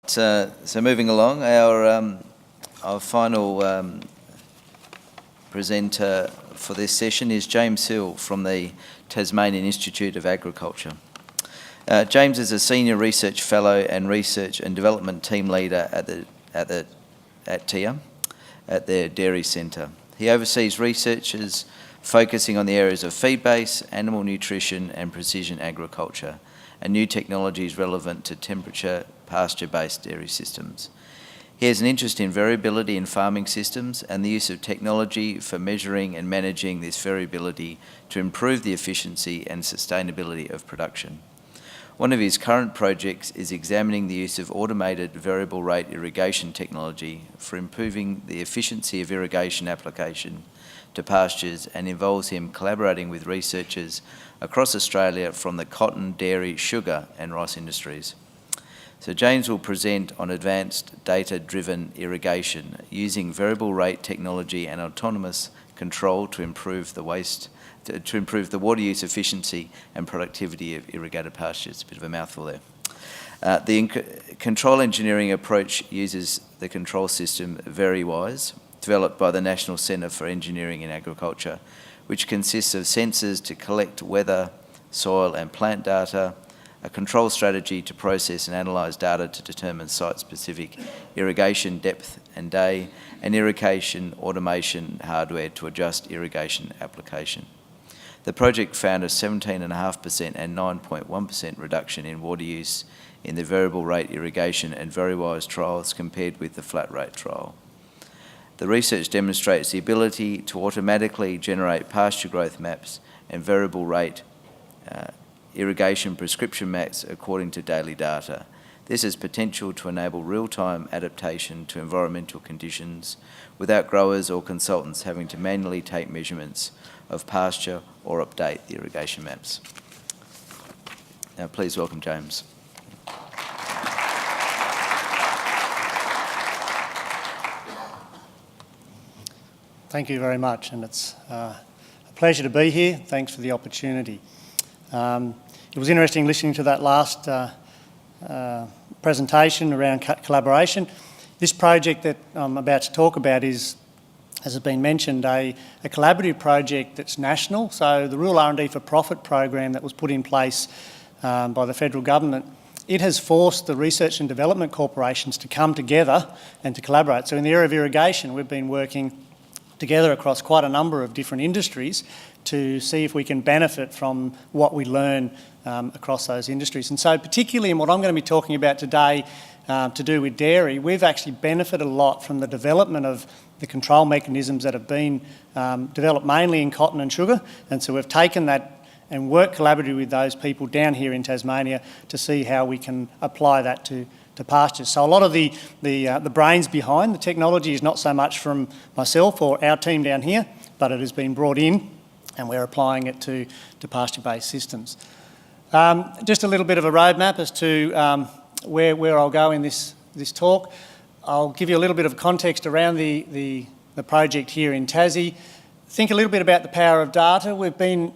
So moving along, our final presenter for this session is James Hill from the Tasmanian Institute of Agriculture. James is a Senior Research Fellow and Research and Development Team Leader at TIA, at their Dairy Centre. He oversees researchers focusing on the areas of feed-based, animal nutrition and precision agriculture, and new technologies relevant to temperature, pasture-based dairy systems. He has an interest in variability in farming systems and the use of technology for measuring and managing this variability to improve the efficiency and sustainability of production. One of his current projects is examining the use of automated variable rate irrigation technology for improving the efficiency of irrigation application to pastures, and involves him collaborating with researchers across Australia from the cotton, dairy, sugar and rice industries. So James will present on advanced data-driven irrigation using variable rate technology and autonomous control to improve the water use efficiency and productivity of irrigated pastures. A bit of a mouthful there. The control engineering approach uses the control system VeriWise, developed by the National Centre for Engineering in Agriculture, which consists of sensors to collect weather, soil and plant data, a control strategy to process and analyse data to determine site-specific irrigation depth and day, and irrigation automation hardware to adjust irrigation application. The project found a 17.5% and 9.1% reduction in water use in the variable rate irrigation and VeriWise trials compared with the flat rate trial. The research demonstrates the ability to automatically generate pasture growth maps and variable rate irrigation prescription maps according to daily data. This has potential to enable real-time adaptation to environmental conditions without growers or consultants having to manually take measurements of pasture or update the irrigation maps. Now please welcome James. Thank you very much, and it's a pleasure to be here. Thanks for the opportunity. It was interesting listening to that last presentation around collaboration. This project that I'm about to talk about is, as has been mentioned, a collaborative project that's national. So the Rural R&D for Profit program that was put in place by the federal government, it has forced the research and development corporations to come together and to collaborate. So in the area of irrigation, we've been working together across quite a number of different industries to see if we can benefit from what we learn across those industries. And so particularly in what I'm going to be talking about today to do with dairy, we've actually benefited a lot from the development of the control mechanisms that have been developed mainly in cotton and sugar. And so we've taken that and worked collaboratively with those people down here in Tasmania to see how we can apply that to pastures. So a lot of the brains behind the technology is not so much from myself or our team down here, but it has been brought in and we're applying it to pasture-based systems. Just a little bit of a roadmap as to where I'll go in this talk. I'll give you a little bit of context around the project here in Tassie. Think a little bit about the power of data. We've been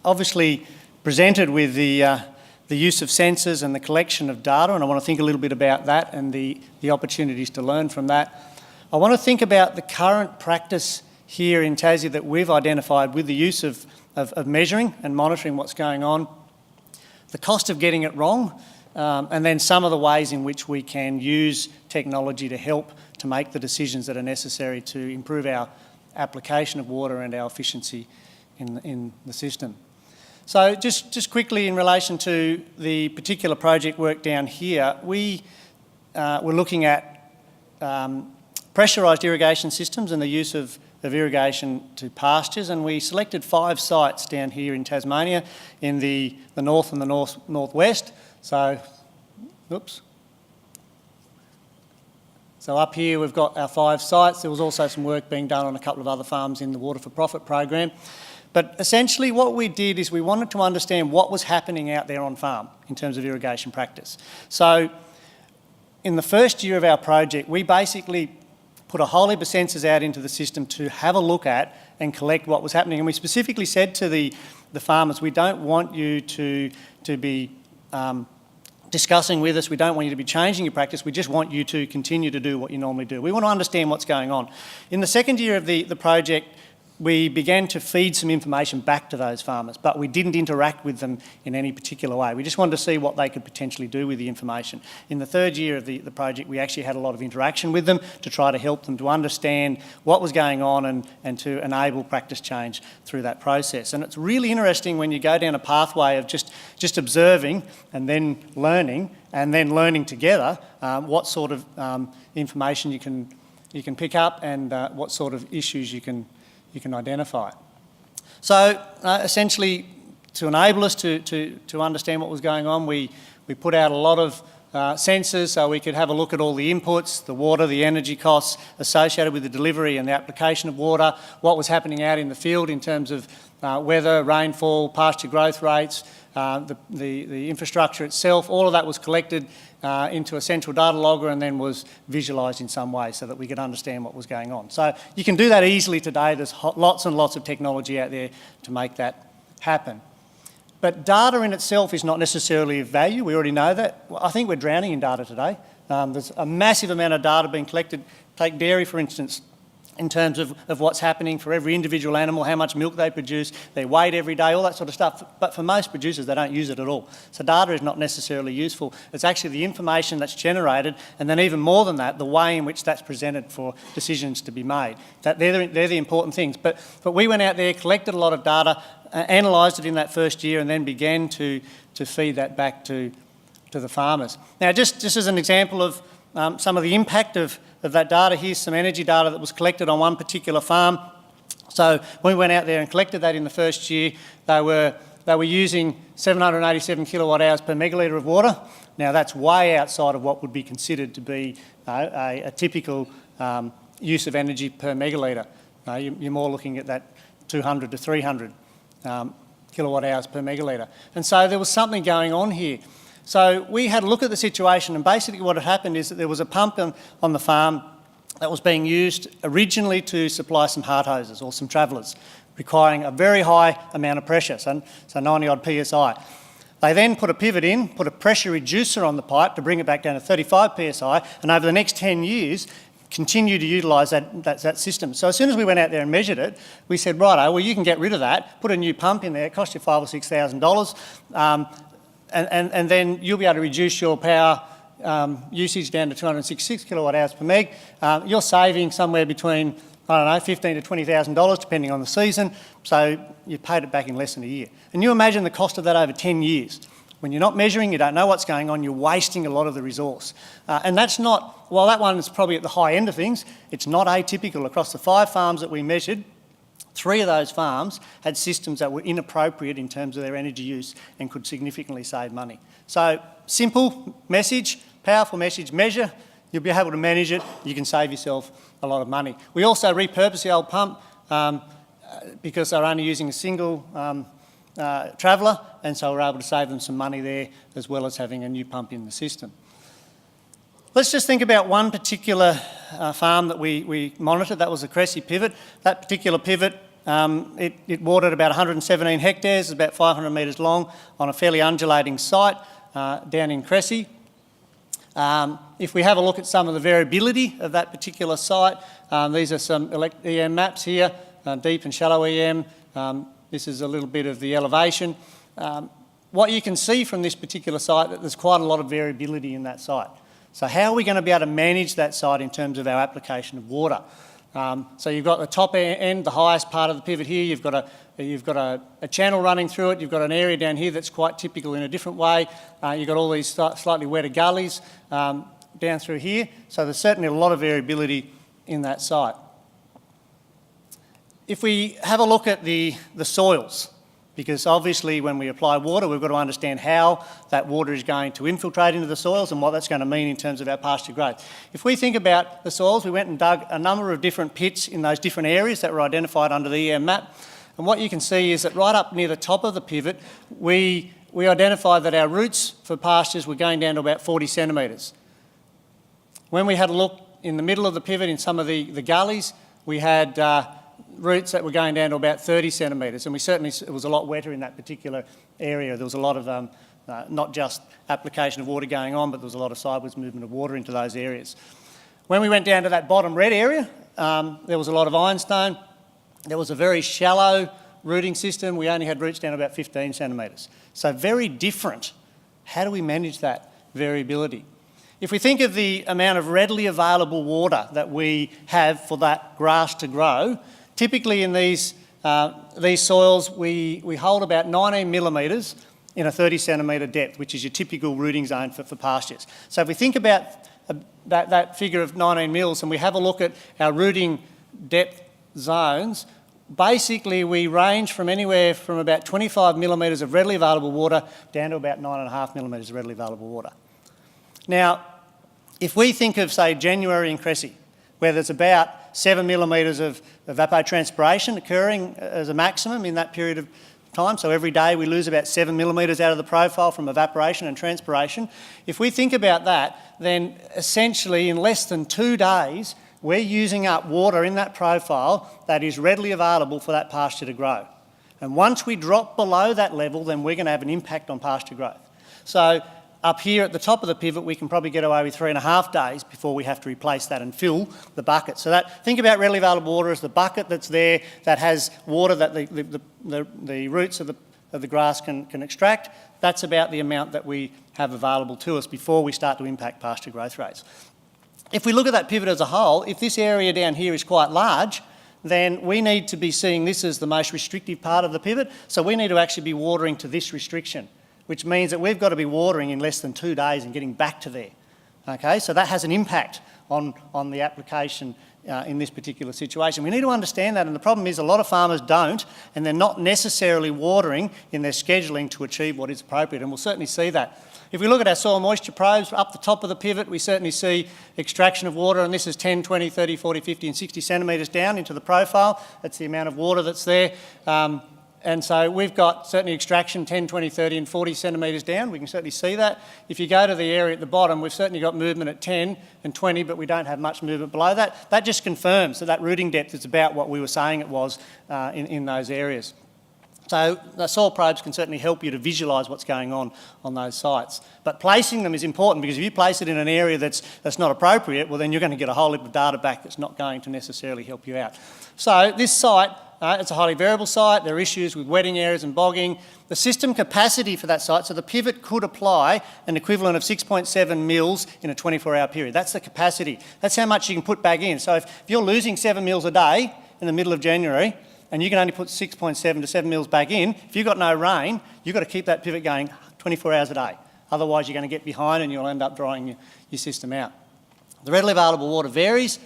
obviously presented with the use of sensors and the collection of data, and I want to think a little bit about that and the opportunities to learn from that. I want to think about the current practice here in Tassie that we've identified with the use of measuring and monitoring what's going on, the cost of getting it wrong, and then some of the ways in which we can use technology to help to make the decisions that are necessary to improve our application of water and our efficiency in the system. So just quickly in relation to the particular project work down here, we're looking at pressurised irrigation systems and the use of irrigation to pastures, and we selected 5 sites down here in Tasmania in the north and the northwest. So, So up here we've got our 5 sites. There was also some work being done on a couple of other farms in the Water for Profit program. But essentially what we did is we wanted to understand what was happening out there on farm in terms of irrigation practice. So in the first year of our project, we basically put a whole heap of sensors out into the system to have a look at and collect what was happening. And we specifically said to the farmers, we don't want you to be discussing with us. We don't want you to be changing your practice. We just want you to continue to do what you normally do. We want to understand what's going on. In the second year of the project, we began to feed some information back to those farmers, but we didn't interact with them in any particular way. We just wanted to see what they could potentially do with the information. In the third year of the project, we actually had a lot of interaction with them to try to help them to understand what was going on and to enable practice change through that process. And it's really interesting when you go down a pathway of just observing and then learning together what sort of information you can pick up and what sort of issues you can identify. So essentially, to enable us to understand what was going on, we put out a lot of sensors so we could have a look at all the inputs, the water, the energy costs associated with the delivery and the application of water, what was happening out in the field in terms of weather, rainfall, pasture growth rates, the infrastructure itself. All of that was collected into a central data logger and then was visualised in some way so that we could understand what was going on. So you can do that easily today. There's lots and lots of technology out there to make that happen. But data in itself is not necessarily of value. We already know that. I think we're drowning in data today. There's a massive amount of data being collected. Take dairy, for instance, in terms of what's happening for every individual animal, how much milk they produce, their weight every day, all that sort of stuff. But for most producers, they don't use it at all. So data is not necessarily useful. It's actually the information that's generated, and then even more than that, the way in which that's presented for decisions to be made. They're the important things. But we went out there, collected a lot of data, analysed it in that first year, and then began to feed that back to the farmers. Now, just as an example of some of the impact of that data, here's some energy data that was collected on one particular farm. So when we went out there and collected that in the first year, they were using 787 kilowatt hours per megalitre of water. Now that's way outside of what would be considered to be a typical use of energy per megalitre. You're more looking at that 200 to 300 kilowatt hours per megalitre. And so there was something going on here. So we had a look at the situation, and basically what had happened is that there was a pump on the farm that was being used originally to supply some hard hoses or some travellers, requiring a very high amount of pressure, so 90 odd PSI. They then put a pivot in, put a pressure reducer on the pipe to bring it back down to 35 PSI, and over the next 10 years, continue to utilise that system. So as soon as we went out there and measured it, we said, righto, well, you can get rid of that, put a new pump in there, it cost you $5,000 or $6,000, and then you'll be able to reduce your power usage down to 266 kilowatt hours per meg. You're saving somewhere between, $15,000 to $20,000 depending on the season. So you paid it back in less than a year. And you imagine the cost of that over 10 years. When you're not measuring, you don't know what's going on, you're wasting a lot of the resource. And that's not, while that one is probably at the high end of things, it's not atypical. Across the 5 farms that we measured, 3 of those farms had systems that were inappropriate in terms of their energy use and could significantly save money. So simple message, powerful message, measure, you'll be able to manage it, you can save yourself a lot of money. We also repurposed the old pump because they're only using a single traveller, and so we're able to save them some money there as well as having a new pump in the system. Let's just think about one particular farm that we monitored. That was the Cressy pivot. That particular pivot, it watered about 117 hectares, about 500 metres long, on a fairly undulating site down in Cressy. If we have a look at some of the variability of that particular site, these are some EM maps here, deep and shallow EM. This is a little bit of the elevation. What you can see from this particular site, that there's quite a lot of variability in that site. So how are we going to be able to manage that site in terms of our application of water? So you've got the top end, the highest part of the pivot here, you've got a channel running through it, you've got an area down here that's quite typical in a different way, you've got all these slightly wetter gullies down through here, so there's certainly a lot of variability in that site. If we have a look at the soils, because obviously when we apply water, we've got to understand how that water is going to infiltrate into the soils and what that's going to mean in terms of our pasture growth. If we think about the soils, we went and dug a number of different pits in those different areas that were identified under the EM map. And what you can see is that right up near the top of the pivot, we identified that our roots for pastures were going down to about 40 centimetres. When we had a look in the middle of the pivot in some of the gullies, we had roots that were going down to about 30 centimetres, and it was a lot wetter in that particular area. There was a lot of not just application of water going on, but there was a lot of sidewards movement of water into those areas. When we went down to that bottom red area, there was a lot of ironstone. There was a very shallow rooting system. We only had roots down about 15 centimetres. So very different. How do we manage that variability? If we think of the amount of readily available water that we have for that grass to grow, typically in these soils we hold about 19 millimetres in a 30 centimetre depth, which is your typical rooting zone for pastures. So if we think about that figure of 19 mils and we have a look at our rooting depth zones, basically we range from anywhere from about 25 millimetres of readily available water down to about 9.5 millimetres of readily available water. Now, if we think of, say, January and Cressy, where there's about 7 millimetres of evapotranspiration occurring as a maximum in that period of time, so every day we lose about 7 millimetres out of the profile from evaporation and transpiration. If we think about that, then essentially in less than 2 days, we're using up water in that profile that is readily available for that pasture to grow. And once we drop below that level, then we're going to have an impact on pasture growth. So up here at the top of the pivot, we can probably get away with 3.5 days before we have to replace that and fill the bucket. So think about readily available water as the bucket that's there that has water that the roots of the grass can extract. That's about the amount that we have available to us before we start to impact pasture growth rates. If we look at that pivot as a whole, if this area down here is quite large, then we need to be seeing this as the most restrictive part of the pivot. So we need to actually be watering to this restriction, which means that we've got to be watering in less than 2 days and getting back to there. Okay, so that has an impact on the application in this particular situation. We need to understand that, and the problem is a lot of farmers don't, and they're not necessarily watering in their scheduling to achieve what is appropriate, and we'll certainly see that. If we look at our soil moisture probes up the top of the pivot, we certainly see extraction of water, and this is 10, 20, 30, 40, 50 and 60 centimetres down into the profile. That's the amount of water that's there. And so we've got certainly extraction 10, 20, 30 and 40 centimetres down. We can certainly see that. If you go to the area at the bottom, we've certainly got movement at 10 and 20, but we don't have much movement below that. That just confirms that rooting depth is about what we were saying it was in those areas. So the soil probes can certainly help you to visualise what's going on those sites. But placing them is important, because if you place it in an area that's not appropriate, well then you're going to get a whole heap of data back that's not going to necessarily help you out. So this site, it's a highly variable site. There are issues with wetting areas and bogging. The system capacity for that site, so the pivot could apply an equivalent of 6.7 mils in a 24-hour period. That's the capacity. That's how much you can put back in. So if you're losing 7 mils a day in the middle of January, and you can only put 6.7 to 7 mils back in, if you've got no rain, you've got to keep that pivot going 24 hours a day. Otherwise, you're going to get behind and you'll end up drying your system out. The readily available water varies.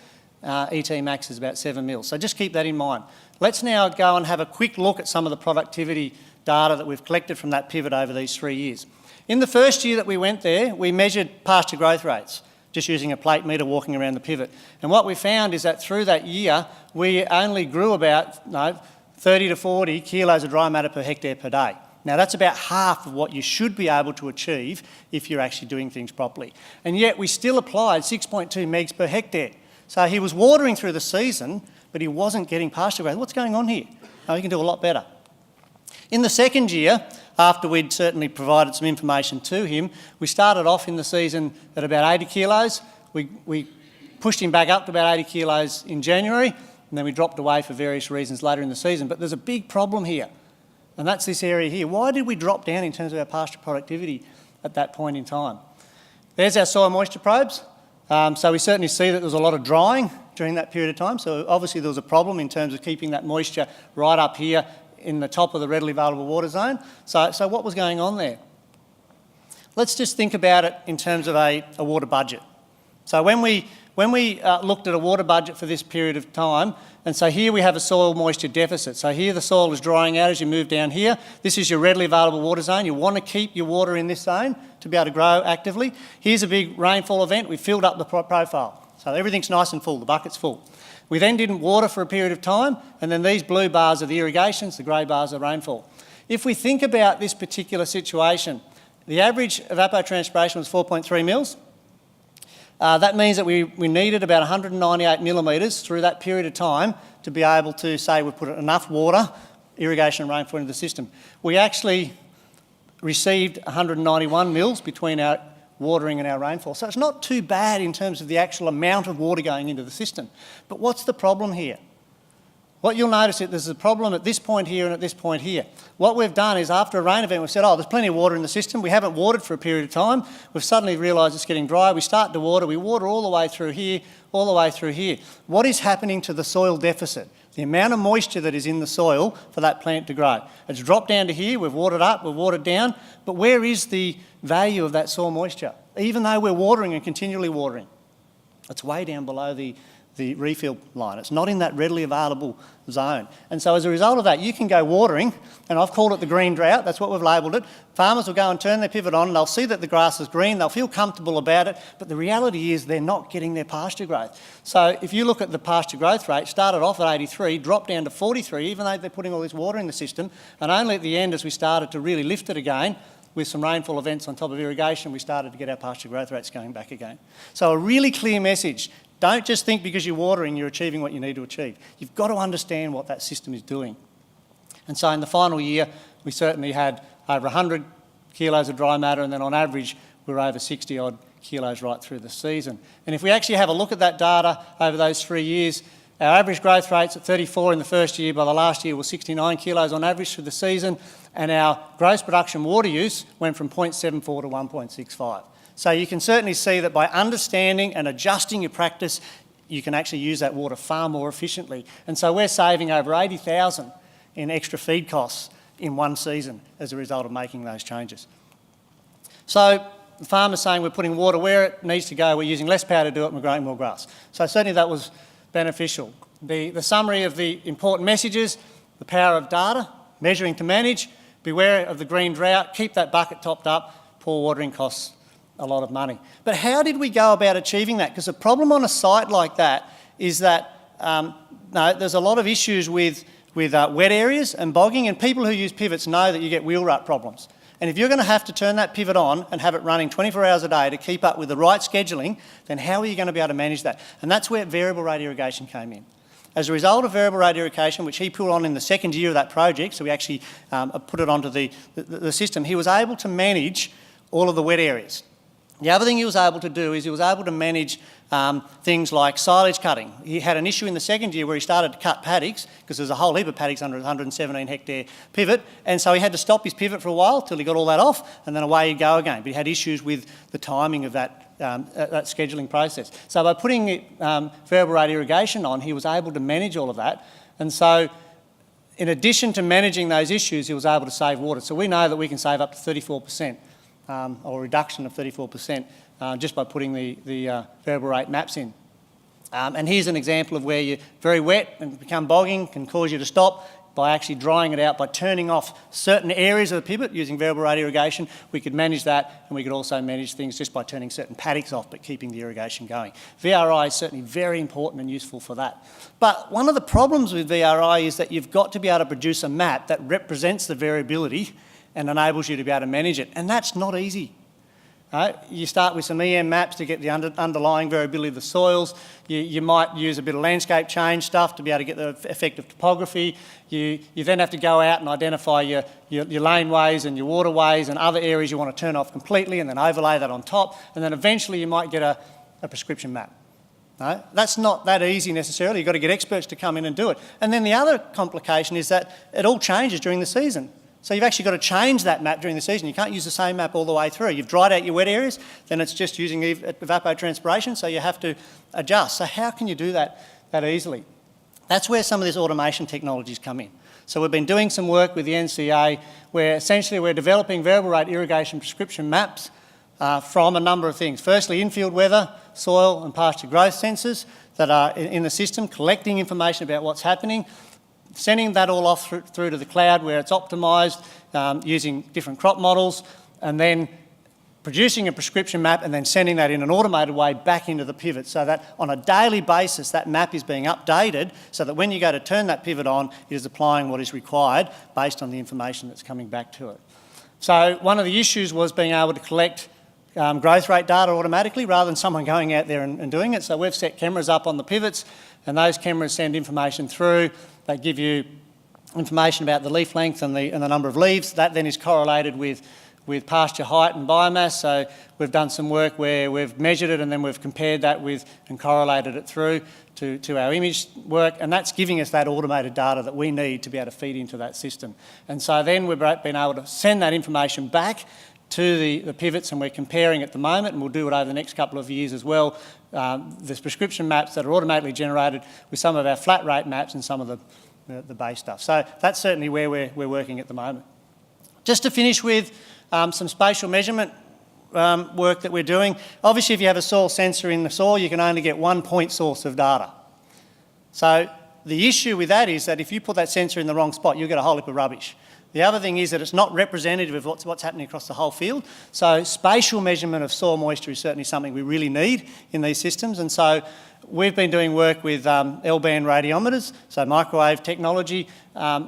ET max is about 7 mils. So just keep that in mind. Let's now go and have a quick look at some of the productivity data that we've collected from that pivot over these 3 years. In the first year that we went there, we measured pasture growth rates, just using a plate metre walking around the pivot. And what we found is that through that year, we only grew about 30 to 40 kilos of dry matter per hectare per day. Now that's about half of what you should be able to achieve if you're actually doing things properly. And yet we still applied 6.2 megs per hectare. So he was watering through the season, but he wasn't getting pasture growth. What's going on here? Oh, he can do a lot better. In the second year, after we'd certainly provided some information to him, we started off in the season at about 80 kilos. We pushed him back up to about 80 kilos in January, and then we dropped away for various reasons later in the season. But there's a big problem here, and that's this area here. Why did we drop down in terms of our pasture productivity at that point in time? There's our soil moisture probes. So we certainly see that there was a lot of drying during that period of time. So obviously there was a problem in terms of keeping that moisture right up here in the top of the readily available water zone. So what was going on there? Let's just think about it in terms of a water budget. So when we looked at a water budget for this period of time, and so here we have a soil moisture deficit. So here the soil is drying out as you move down here. This is your readily available water zone. You want to keep your water in this zone to be able to grow actively. Here's a big rainfall event. We filled up the profile. So everything's nice and full. The bucket's full. We then didn't water for a period of time, and then these blue bars are the irrigations, the grey bars are rainfall. If we think about this particular situation, the average evapotranspiration was 4.3 mils. That means that we needed about 198 millimetres through that period of time to be able to say we've put enough water, irrigation and rainfall into the system. We actually received 191 mils between our watering and our rainfall. So it's not too bad in terms of the actual amount of water going into the system. But what's the problem here? What you'll notice is there's a problem at this point here and at this point here. What we've done is after a rain event, we've said, oh, there's plenty of water in the system. We haven't watered for a period of time. We've suddenly realised it's getting dry. We start to water. We water all the way through here, all the way through here. What is happening to the soil deficit? The amount of moisture that is in the soil for that plant to grow. It's dropped down to here. We've watered up, we've watered down. But where is the value of that soil moisture? Even though we're watering and continually watering, it's way down below the refill line. It's not in that readily available zone. And so as a result of that, you can go watering, and I've called it the green drought, that's what we've labelled it. Farmers will go and turn their pivot on and they'll see that the grass is green, they'll feel comfortable about it, but the reality is they're not getting their pasture growth. So if you look at the pasture growth rate, started off at 83, dropped down to 43, even though they're putting all this water in the system, and only at the end as we started to really lift it again, with some rainfall events on top of irrigation, we started to get our pasture growth rates going back again. So a really clear message. Don't just think because you're watering you're achieving what you need to achieve. You've got to understand what that system is doing. And so in the final year, we certainly had over 100 kilos of dry matter, and then on average, we were over 60 odd kilos right through the season. And if we actually have a look at that data over those 3 years, our average growth rates at 34 in the first year, by the last year was 69 kilos on average through the season, and our gross production water use went from 0.74 to 1.65. So you can certainly see that by understanding and adjusting your practice, you can actually use that water far more efficiently. And so we're saving over 80,000 in extra feed costs in one season as a result of making those changes. So the farmer's saying we're putting water where it needs to go, we're using less power to do it, and we're growing more grass. So certainly that was beneficial. The summary of the important messages: the power of data, measuring to manage, beware of the green drought, keep that bucket topped up, poor watering costs a lot of money. But how did we go about achieving that? Because the problem on a site like that is that there's a lot of issues with wet areas and bogging, and people who use pivots know that you get wheel rut problems. And if you're going to have to turn that pivot on and have it running 24 hours a day to keep up with the right scheduling, then how are you going to be able to manage that? And that's where variable rate irrigation came in. As a result of variable rate irrigation, which he put on in the second year of that project, so we actually put it onto the system, he was able to manage all of the wet areas. The other thing he was able to do is he was able to manage things like silage cutting. He had an issue in the second year where he started to cut paddocks, because there's a whole heap of paddocks under a 117 hectare pivot, and so he had to stop his pivot for a while till he got all that off, and then away he'd go again. But he had issues with the timing of that scheduling process. So by putting variable rate irrigation on, he was able to manage all of that, and so in addition to managing those issues, he was able to save water. So we know that we can save up to 34%. Or a reduction of 34% just by putting the variable rate maps in. And here's an example of where you're very wet and become bogging, can cause you to stop by actually drying it out, by turning off certain areas of the pivot using variable rate irrigation. We could manage that, and we could also manage things just by turning certain paddocks off but keeping the irrigation going. VRI is certainly very important and useful for that. But one of the problems with VRI is that you've got to be able to produce a map that represents the variability and enables you to be able to manage it. And that's not easy. You start with some EM maps to get the underlying variability of the soils. You might use a bit of landscape change stuff to be able to get the effect of topography. You then have to go out and identify your laneways and your waterways and other areas you want to turn off completely, and then overlay that on top. And then eventually you might get a prescription map. That's not that easy necessarily. You've got to get experts to come in and do it. And then the other complication is that it all changes during the season. So you've actually got to change that map during the season. You can't use the same map all the way through. You've dried out your wet areas, then it's just using evapotranspiration, so you have to adjust. So how can you do that easily? That's where some of these automation technologies come in. So we've been doing some work with the NCA where essentially we're developing variable rate irrigation prescription maps from a number of things. Firstly, infield weather, soil and pasture growth sensors that are in the system, collecting information about what's happening, sending that all off through to the cloud where it's optimised using different crop models, and then producing a prescription map and then sending that in an automated way back into the pivot, so that on a daily basis that map is being updated so that when you go to turn that pivot on, it is applying what is required based on the information that's coming back to it. So one of the issues was being able to collect growth rate data automatically rather than someone going out there and doing it. So we've set cameras up on the pivots, and those cameras send information through. They give you information about the leaf length and the number of leaves. That then is correlated with with pasture height and biomass. So we've done some work where we've measured it and then we've compared that with and correlated it through to our image work, and that's giving us that automated data that we need to be able to feed into that system. And so then we've been able to send that information back to the pivots, and we're comparing at the moment, and we'll do it over the next couple of years as well, the prescription maps that are automatically generated with some of our flat rate maps and some of the base stuff. So that's certainly where we're working at the moment. Just to finish with some spatial measurement work that we're doing. Obviously, if you have a soil sensor in the soil, you can only get one point source of data. So the issue with that is that if you put that sensor in the wrong spot, you'll get a whole heap of rubbish. The other thing is that it's not representative of what's happening across the whole field. So spatial measurement of soil moisture is certainly something we really need in these systems. And so we've been doing work with L-band radiometers, so microwave technology,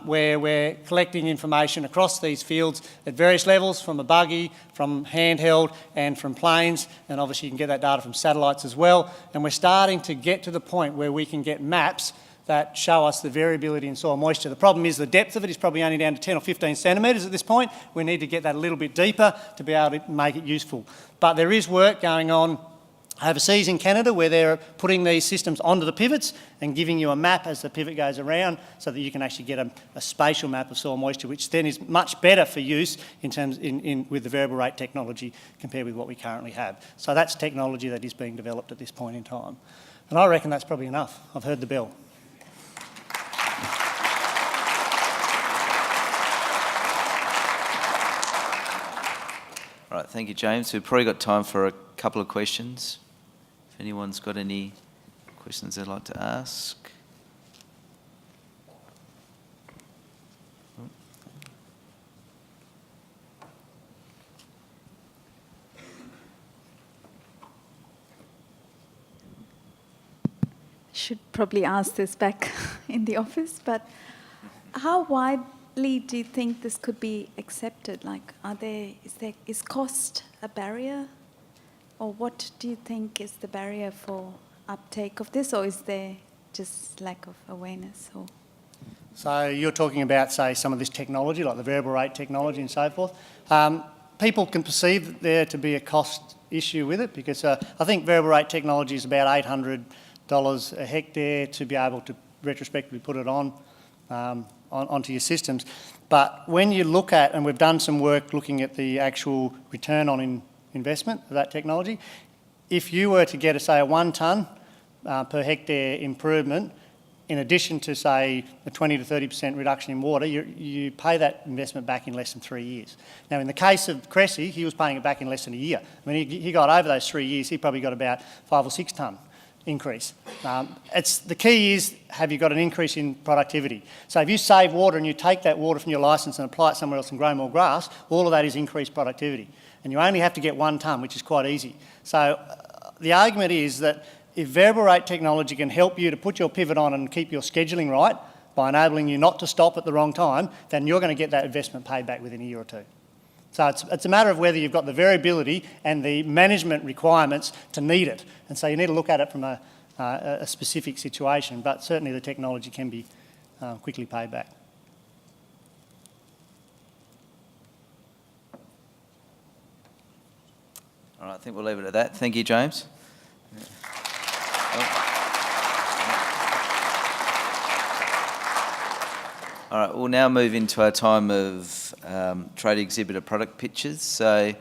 where we're collecting information across these fields at various levels, from a buggy, from handheld and from planes, and obviously you can get that data from satellites as well. And we're starting to get to the point where we can get maps that show us the variability in soil moisture. The problem is the depth of it is probably only down to 10 or 15 centimetres at this point. We need to get that a little bit deeper to be able to make it useful. But there is work going on overseas in Canada where they're putting these systems onto the pivots and giving you a map as the pivot goes around so that you can actually get a spatial map of soil moisture, which then is much better for use in terms with the variable rate technology compared with what we currently have. So that's technology that is being developed at this point in time. And I reckon that's probably enough. I've heard the bell. All right, thank you, James. We've probably got time for a couple of questions. If anyone's got any questions they'd like to ask. Should probably ask this back in the office, but how widely do you think this could be accepted? Like, is cost a barrier? Or what do you think is the barrier for uptake of this, or is there just lack of awareness? Or So you're talking about, say, some of this technology, like the variable rate technology and so forth. People can perceive there to be a cost issue with it because I think variable rate technology is about $800 a hectare to be able to retrospectively put it onto your systems. But when you look at, and we've done some work looking at the actual return on investment of that technology, if you were to get, say, a 1 tonne per hectare improvement, in addition to, say, a 20 to 30% reduction in water, you pay that investment back in less than 3 years. Now, in the case of Cressy, he was paying it back in less than a year. I mean, he got over those 3 years, he probably got about 5 or 6 tonne increase. The key is, have you got an increase in productivity? So if you save water and you take that water from your licence and apply it somewhere else and grow more grass, all of that is increased productivity. And you only have to get 1 tonne, which is quite easy. So the argument is that if variable rate technology can help you to put your pivot on and keep your scheduling right by enabling you not to stop at the wrong time, then you're going to get that investment paid back within a year or two. So it's a matter of whether you've got the variability and the management requirements to need it. And so you need to look at it from a specific situation, but certainly the technology can be quickly paid back. All right, I think we'll leave it at that. Thank you, James. All right, we'll now move into our time of trade exhibitor product pitches. So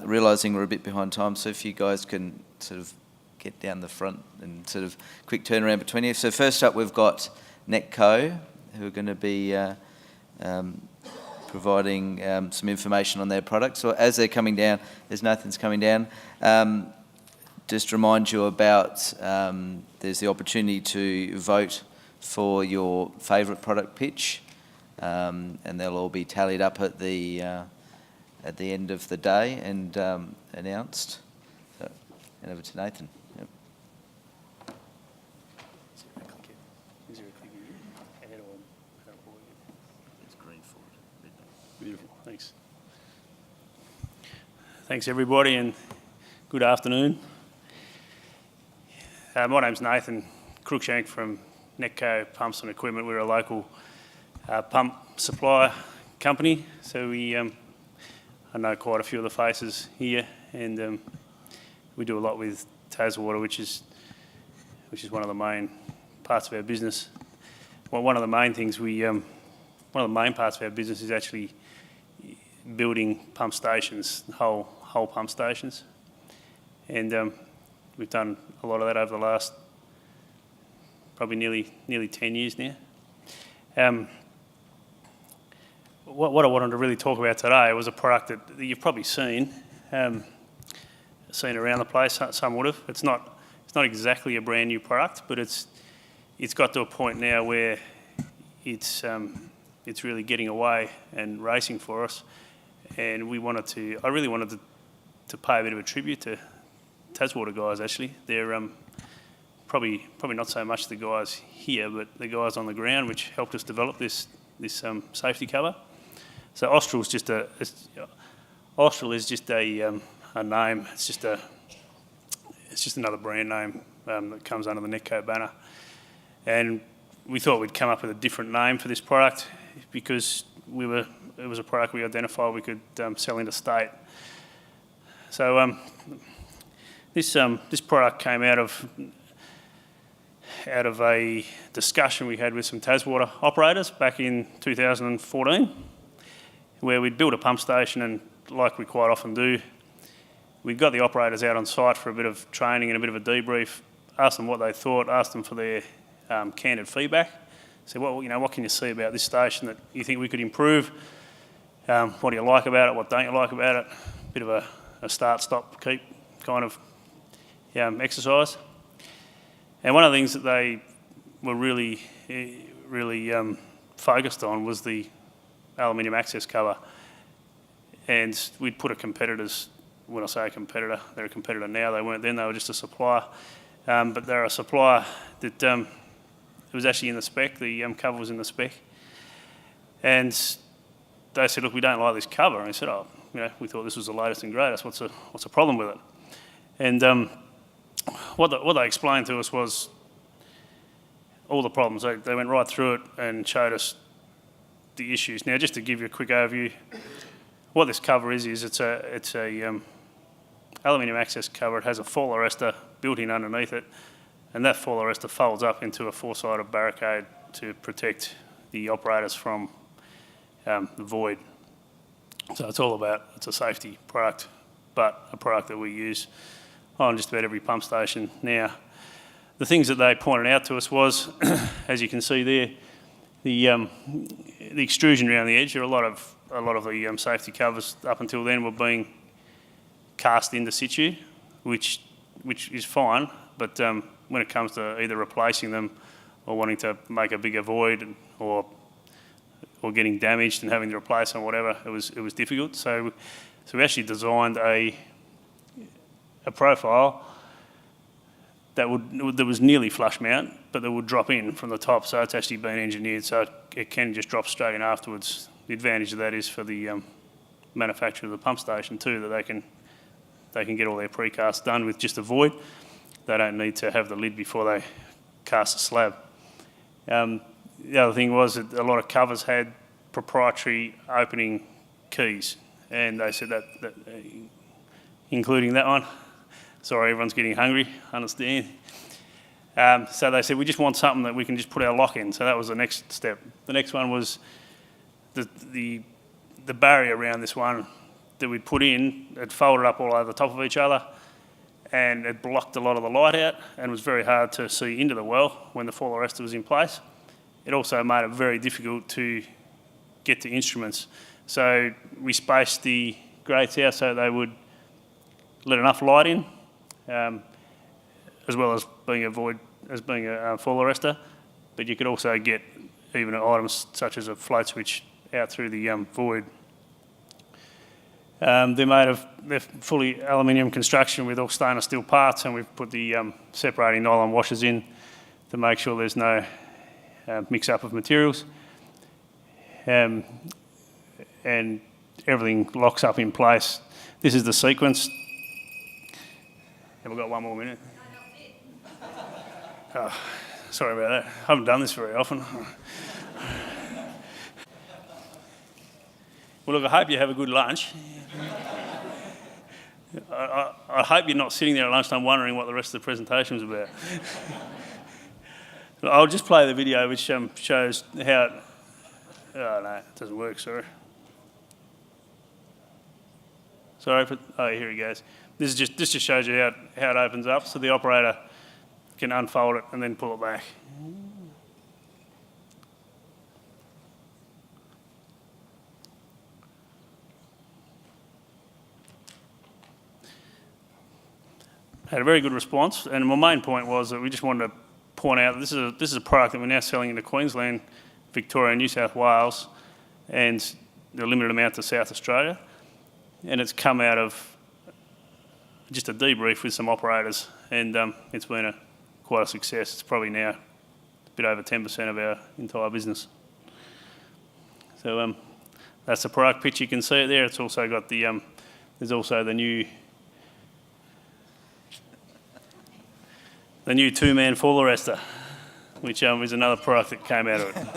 realising we're a bit behind time, so if you guys can sort of get down the front and sort of quick turnaround between you. So first up, we've got Netco, who are going to be providing some information on their products. So as they're coming down, as Nathan's coming down, just remind you about there's the opportunity to vote for your favourite product pitch, and they'll all be tallied up at the end of the day and announced. So, and over to Nathan. Yep. It's green forward. Beautiful, thanks. Thanks everybody and good afternoon. My name's Nathan Cruikshank from Netco Pumps and Equipment. We're a local pump supplier company, so we I know quite a few of the faces here, and we do a lot with Taswater, which is one of the main parts of our business. Well, one of the main parts of our business is actually building pump stations, whole pump stations, and we've done a lot of that over the last probably nearly 10 years now. What I wanted to really talk about today was a product that you've probably seen around the place. Some would have. It's not exactly a brand new product, but it's got to a point now where it's really getting away and racing for us. And I really wanted to pay a bit of a tribute to Taswater guys. Actually, they're probably not so much the guys here, but the guys on the ground, which helped us develop this safety cover. So Austral is just a name. It's just another brand name that comes under the Netco banner. And we thought we'd come up with a different name for this product because it was a product we identified we could sell interstate. So this product came out of a discussion we had with some Taswater operators back in 2014, where we'd built a pump station, and like we quite often do, we got the operators out on site for a bit of training and a bit of a debrief, asked them what they thought, asked them for their candid feedback. Said, well, what can you see about this station that you think we could improve? What do you like about it? What don't you like about it? Bit of a start, stop, keep kind of exercise. And one of the things that they were really focused on was the aluminium access cover. And we'd put a competitor's, when I say a competitor, they're a competitor now, they weren't then, they were just a supplier. But they're a supplier that it was actually in the spec, the cover was in the spec. And they said, look, we don't like this cover. And I said, we thought this was the latest and greatest, what's the problem with it? And what they explained to us was all the problems. They went right through it and showed us the issues. Now, just to give you a quick overview, what this cover is it's a aluminium access cover. It has a fall arrestor built in underneath it, and that fall arrestor folds up into a four-sided barricade to protect the operators from the void. So it's a safety product, but a product that we use on just about every pump station now. The things that they pointed out to us was, as you can see there, the extrusion around the edge. A lot of the safety covers up until then were being cast into situ, which is fine, but when it comes to either replacing them or wanting to make a bigger void or getting damaged and having to replace them or whatever, it was difficult. So we actually designed a profile that was nearly flush mount, but that would drop in from the top. So it's actually been engineered so it can just drop straight in afterwards. The advantage of that is for the manufacturer of the pump station too, that they can get all their precast done with just a void. They don't need to have the lid before they cast a slab. The other thing was that a lot of covers had proprietary opening keys, and they said that including that one. Sorry, everyone's getting hungry, understand. So they said, we just want something that we can just put our lock in. So that was the next step. The next one was the barrier around this one that we'd put in. It folded up all over the top of each other, and it blocked a lot of the light out and was very hard to see into the well when the fall arrestor was in place. It also made it very difficult to get to instruments. So we spaced the grates out so they would let enough light in, as well as being a fall arrestor, but you could also get even items such as a float switch out through the void. They're fully aluminium construction with all stainless steel parts, and we've put the separating nylon washers in to make sure there's no mix-up of materials. And everything locks up in place. This is the sequence. Have we got one more minute? Oh, sorry about that. I haven't done this very often. Well, look, I hope you have a good lunch. I hope you're not sitting there at lunchtime wondering what the rest of the presentation was about. I'll just play the video which shows how it... Oh, no, it doesn't work, sorry. Sorry, but... Oh, here he goes. This just shows you how it opens up, so the operator can unfold it and then pull it back. Had a very good response, and my main point was that we just wanted to point out that this is a product that we're now selling into Queensland, Victoria, New South Wales, and the limited amount to South Australia. And it's come out of just a debrief with some operators, and it's been quite a success. It's probably now a bit over 10% of our entire business. So that's the product pitch. You can see it there. It's also got the there's also the new two-man fall arrestor, which is another product that came out of it.